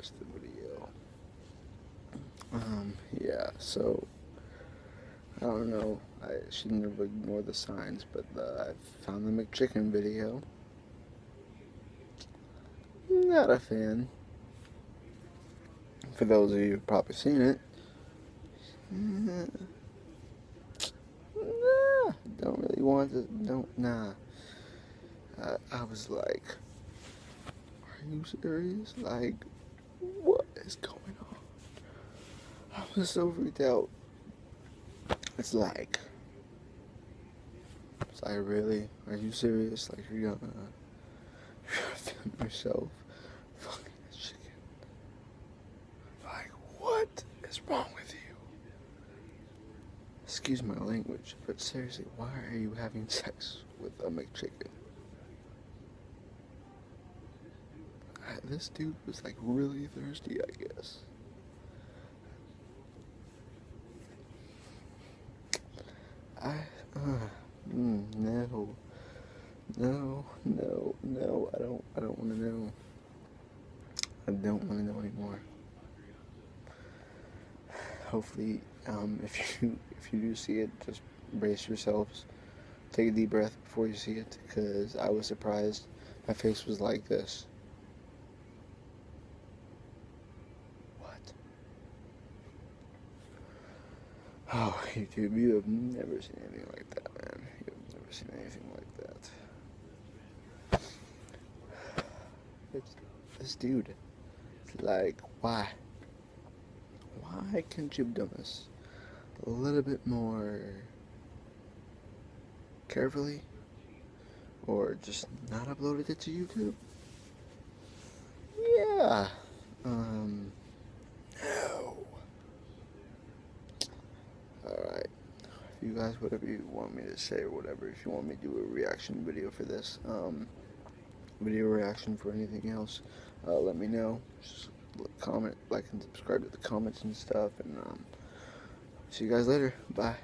watch the video. Yeah, so, I don't know, I should never ignore the signs, but I found the Mcchicken video. Not a fan. For those of you who've probably seen it, nah, don't really want to, nah. I was like, are you serious? Like, what is going on? I was so freaked out. It's like really? Are you serious? Like, you're gonna film yourself fucking a chicken? Like, what is wrong with you? Excuse my language, but seriously, why are you having sex with a McChicken? This dude was like really thirsty, I guess. I, no, I don't want to know. I don't want to know anymore. Hopefully, if you do see it, just brace yourselves. Take a deep breath before you see it, because I was surprised. My face was like this. What? Oh, YouTube, you have never seen anything like that, man. You have never seen anything like that. This dude, like, why? Why can't you have done this a little bit more carefully? Or just not uploaded it to YouTube? Yeah. No. Alright. If you guys, whatever you want me to say or whatever, if you want me to do a reaction video for this, video reaction for anything else, let me know. Just comment, like, and subscribe to the comments and stuff, and see you guys later. Bye.